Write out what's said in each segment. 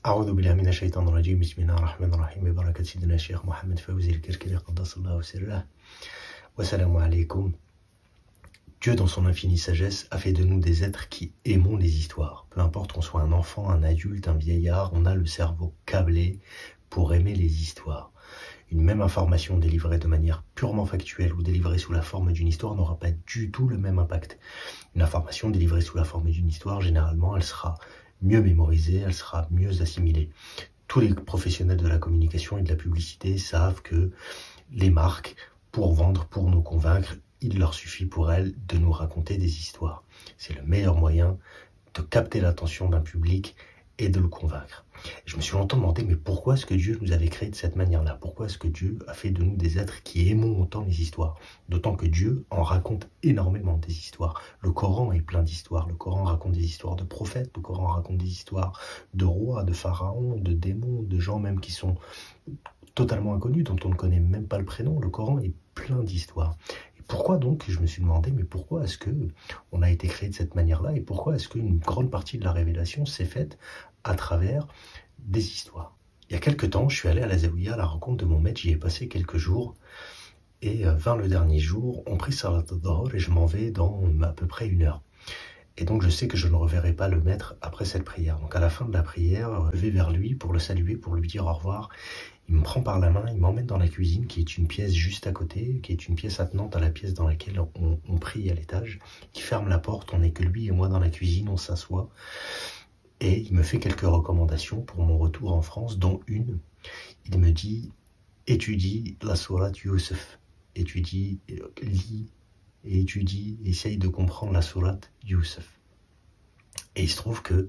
أعوذ بالله من الشيطان الرجيم بسم الله الرحمن الرحيم ببركة سيدنا الشيخ محمد فوزي الكركري قدس الله سره wassalamu alaykum. Dieu dans son infinie sagesse a fait de nous des êtres qui aimons les histoires. Peu importe qu'on soit un enfant, un adulte, un vieillard, on a le cerveau câblé pour aimer les histoires. Une même information délivrée de manière purement factuelle ou délivrée sous la forme d'une histoire n'aura pas du tout le même impact. Une information délivrée sous la forme d'une histoire, généralement, elle sera mieux mémorisée, elle sera mieux assimilée. Tous les professionnels de la communication et de la publicité savent que les marques, pour vendre, pour nous convaincre, il leur suffit pour elles de nous raconter des histoires. C'est le meilleur moyen de capter l'attention d'un public et de le convaincre. Je me suis longtemps demandé, mais pourquoi est-ce que Dieu nous avait créés de cette manière-là? Pourquoi est-ce que Dieu a fait de nous des êtres qui aimons autant les histoires? D'autant que Dieu en raconte énormément des histoires. Le Coran est plein d'histoires. Le Coran raconte des histoires de prophètes. Le Coran raconte des histoires de rois, de pharaons, de démons, de gens même qui sont totalement inconnus, dont on ne connaît même pas le prénom. Le Coran est plein d'histoires. Et pourquoi donc, je me suis demandé, mais pourquoi est-ce que on a été créé de cette manière-là et pourquoi est-ce qu'une grande partie de la révélation s'est faite à travers des histoires? Il y a quelques temps, je suis allé à la Zawiya à la rencontre de mon maître, j'y ai passé quelques jours et vint le dernier jour, on prit Salat al-Dhuhr et je m'en vais dans à peu près 1 heure. Et donc je sais que je ne reverrai pas le maître après cette prière. Donc à la fin de la prière, je vais vers lui pour le saluer, pour lui dire au revoir. Il me prend par la main, il m'emmène dans la cuisine qui est une pièce juste à côté, qui est une pièce attenante à la pièce dans laquelle on prie à l'étage. Il ferme la porte, on n'est que lui et moi dans la cuisine, on s'assoit. Et il me fait quelques recommandations pour mon retour en France, dont une. Il me dit, étudie la sourate Youssef, étudie, lis et étudie, essaye de comprendre la sourate Youssef. Et il se trouve que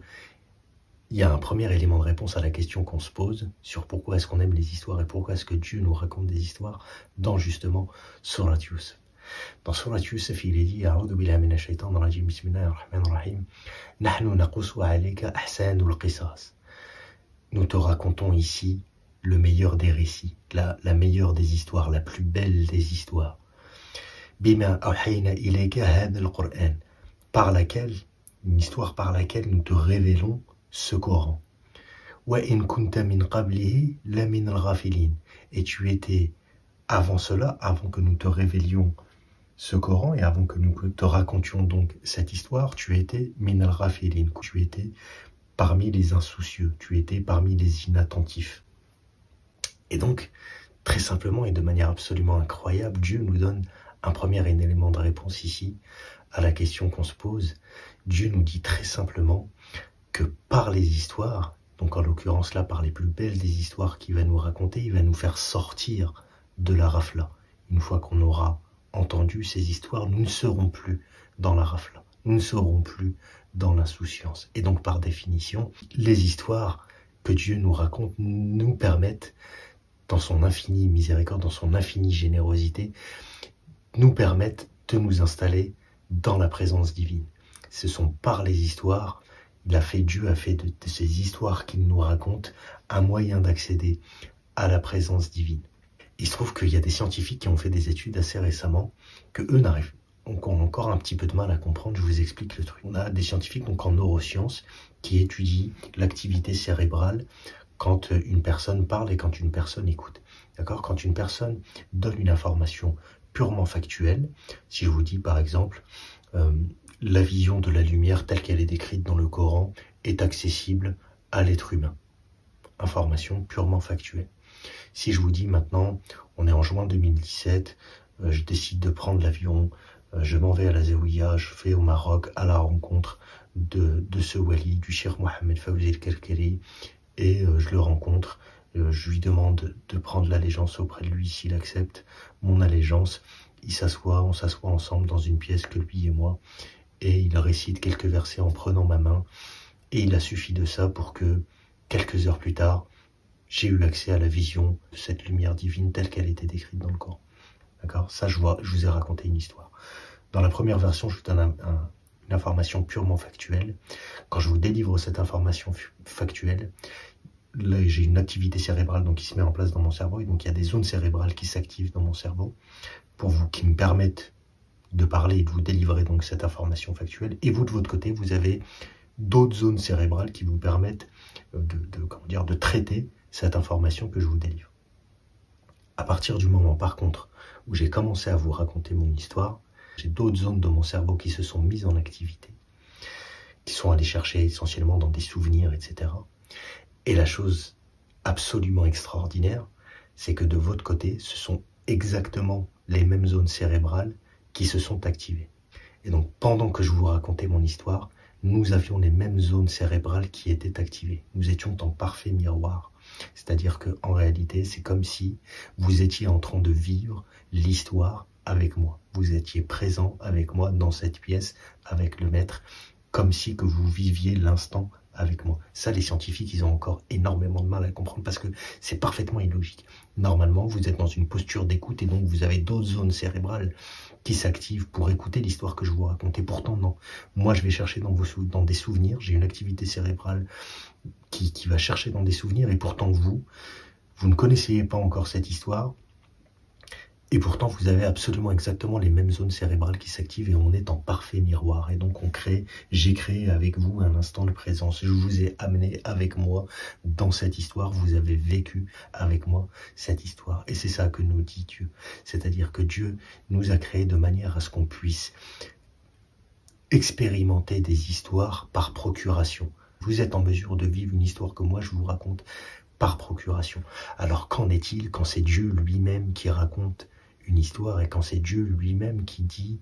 il y a un premier élément de réponse à la question qu'on se pose sur pourquoi est-ce qu'on aime les histoires et pourquoi est-ce que Dieu nous raconte des histoires dans justement Surat Youssef. Dans Surat Youssef, il est dit A'udhu billahi minash shaitanir rajim bismillahir rahmanir rahim Nahnu naqussu alayka ahsanul qisas. Nous te racontons ici le meilleur des récits, la meilleure des histoires, la plus belle des histoires. Bima awhayna ilayka hadha al-Qur'an, par laquelle, une histoire par laquelle nous te révélons ce Coran. Wa in kunta min qablihi la min al-ghafilin. Et tu étais avant cela, avant que nous te révélions ce Coran et avant que nous te racontions donc cette histoire, tu étais min al-ghafilin. Tu étais parmi les insoucieux, tu étais parmi les inattentifs. Et donc, très simplement et de manière absolument incroyable, Dieu nous donne un premier élément de réponse ici à la question qu'on se pose. Dieu nous dit très simplement que par les histoires, donc en l'occurrence là par les plus belles des histoires qu'il va nous raconter, il va nous faire sortir de la rafla. Une fois qu'on aura entendu ces histoires, nous ne serons plus dans la rafla, nous ne serons plus dans l'insouciance. Et donc par définition, les histoires que Dieu nous raconte nous permettent, dans son infinie miséricorde, dans son infinie générosité, nous permettent de nous installer dans la présence divine. Ce sont par les histoires, Dieu a fait de ces histoires qu'il nous raconte un moyen d'accéder à la présence divine. Il se trouve qu'il y a des scientifiques qui ont fait des études assez récemment, que eux ont encore un petit peu de mal à comprendre, je vous explique le truc. On a des scientifiques donc en neurosciences qui étudient l'activité cérébrale quand une personne parle et quand une personne écoute. D'accord? Quand une personne donne une information purement factuelle, si je vous dis par exemple la vision de la lumière telle qu'elle est décrite dans le Coran est accessible à l'être humain. Information purement factuelle. Si je vous dis maintenant, on est en juin 2017, je décide de prendre l'avion, je m'en vais à la Zawiya, je vais au Maroc à la rencontre de ce wali, du Cheikh Mohammed Fawzi al-Kerkeri, et je le rencontre, je lui demande de prendre l'allégeance auprès de lui s'il accepte mon allégeance. Il s'assoit, on s'assoit ensemble dans une pièce que lui et moi, et il récite quelques versets en prenant ma main, et il a suffi de ça pour que, quelques heures plus tard, j'ai eu accès à la vision de cette lumière divine telle qu'elle était décrite dans le Coran. D'accord? Ça, je vous ai raconté une histoire. Dans la première version, je vous donne une information purement factuelle. Quand je vous délivre cette information factuelle, là, j'ai une activité cérébrale donc, qui se met en place dans mon cerveau, et donc il y a des zones cérébrales qui s'activent dans mon cerveau qui me permettent de parler et de vous délivrer donc cette information factuelle. Et vous, de votre côté, vous avez d'autres zones cérébrales qui vous permettent dire de traiter cette information que je vous délivre. À partir du moment, par contre, où j'ai commencé à vous raconter mon histoire, j'ai d'autres zones de mon cerveau qui se sont mises en activité, qui sont allées chercher essentiellement dans des souvenirs, etc. Et la chose absolument extraordinaire, c'est que de votre côté, ce sont exactement les mêmes zones cérébrales qui se sont activées. Et donc, pendant que je vous racontais mon histoire, nous avions les mêmes zones cérébrales qui étaient activées. Nous étions en parfait miroir. C'est-à-dire qu'en réalité, c'est comme si vous étiez en train de vivre l'histoire avec moi. Vous étiez présent avec moi dans cette pièce, avec le maître, comme si que vous viviez l'instant avec moi. Ça, les scientifiques, ils ont encore énormément de mal à comprendre parce que c'est parfaitement illogique. Normalement, vous êtes dans une posture d'écoute et donc vous avez d'autres zones cérébrales qui s'activent pour écouter l'histoire que je vous raconte. Et pourtant, non. Moi, je vais chercher dans des souvenirs. J'ai une activité cérébrale qui va chercher dans des souvenirs et pourtant vous ne connaissiez pas encore cette histoire. Et pourtant, vous avez absolument exactement les mêmes zones cérébrales qui s'activent et on est en parfait miroir. Et donc, j'ai créé avec vous un instant de présence. Je vous ai amené avec moi dans cette histoire. Vous avez vécu avec moi cette histoire. Et c'est ça que nous dit Dieu. C'est-à-dire que Dieu nous a créés de manière à ce qu'on puisse expérimenter des histoires par procuration. Vous êtes en mesure de vivre une histoire que moi je vous raconte par procuration. Alors qu'en est-il quand c'est Dieu lui-même qui raconte une histoire et quand c'est Dieu lui-même qui dit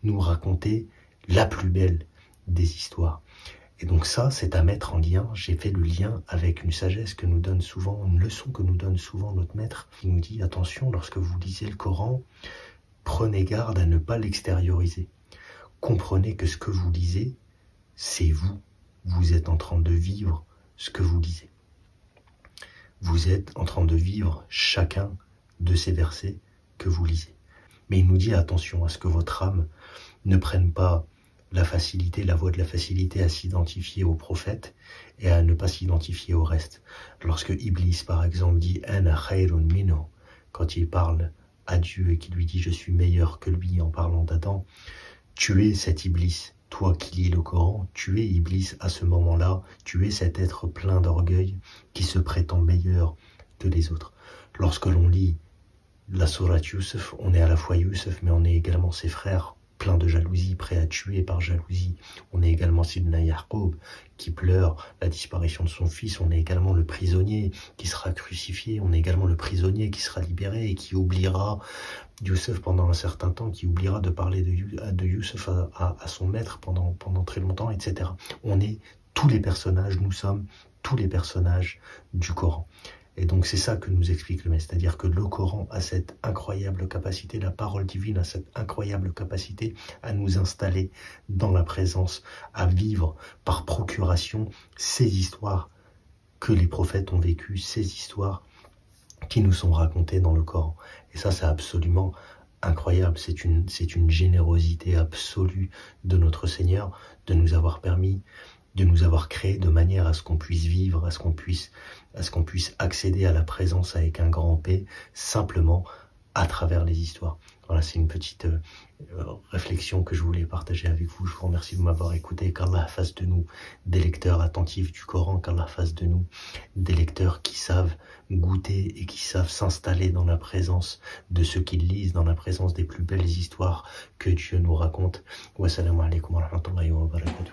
nous raconter la plus belle des histoires? Et donc ça, c'est à mettre en lien. J'ai fait le lien avec une sagesse que nous donne souvent, une leçon que nous donne souvent notre maître. Il nous dit attention, lorsque vous lisez le Coran, prenez garde à ne pas l'extérioriser. Comprenez que ce que vous lisez, c'est vous. Vous êtes en train de vivre ce que vous lisez. Vous êtes en train de vivre chacun de ces versets que vous lisez. Mais il nous dit attention à ce que votre âme ne prenne pas la facilité, la voie de la facilité à s'identifier au prophète et à ne pas s'identifier au reste. Lorsque Iblis, par exemple, dit « Ana khayrun minhu » quand il parle à Dieu et qu'il lui dit « Je suis meilleur que lui » en parlant d'Adam, tu es cet Iblis. Toi qui lis le Coran, tu es Iblis à ce moment-là, tu es cet être plein d'orgueil qui se prétend meilleur que les autres. Lorsque l'on lit la sourate Youssef, on est à la fois Youssef, mais on est également ses frères, pleins de jalousie, prêts à tuer par jalousie. On est également Sidna Yaqub, qui pleure la disparition de son fils. On est également le prisonnier qui sera crucifié. On est également le prisonnier qui sera libéré et qui oubliera Youssef pendant un certain temps, qui oubliera de parler de Youssef à son maître pendant très longtemps, etc. On est tous les personnages, nous sommes tous les personnages du Coran. Et donc c'est ça que nous explique le maître, c'est-à-dire que le Coran a cette incroyable capacité, la parole divine a cette incroyable capacité à nous installer dans la présence, à vivre par procuration ces histoires que les prophètes ont vécues, ces histoires qui nous sont racontées dans le Coran. Et ça, c'est absolument incroyable, c'est une générosité absolue de notre Seigneur de nous avoir permis, de nous avoir créé de manière à ce qu'on puisse vivre, à ce qu'on puisse accéder à la présence avec un grand P, simplement à travers les histoires. Voilà, c'est une petite réflexion que je voulais partager avec vous. Je vous remercie de m'avoir écouté. Qu'Allah fasse de nous des lecteurs attentifs du Coran, qu'Allah fasse de nous des lecteurs qui savent goûter et qui savent s'installer dans la présence de ceux qu'ils lisent, dans la présence des plus belles histoires que Dieu nous raconte. Wassalamu alaikum wa rahmatullahi wa barakatuh.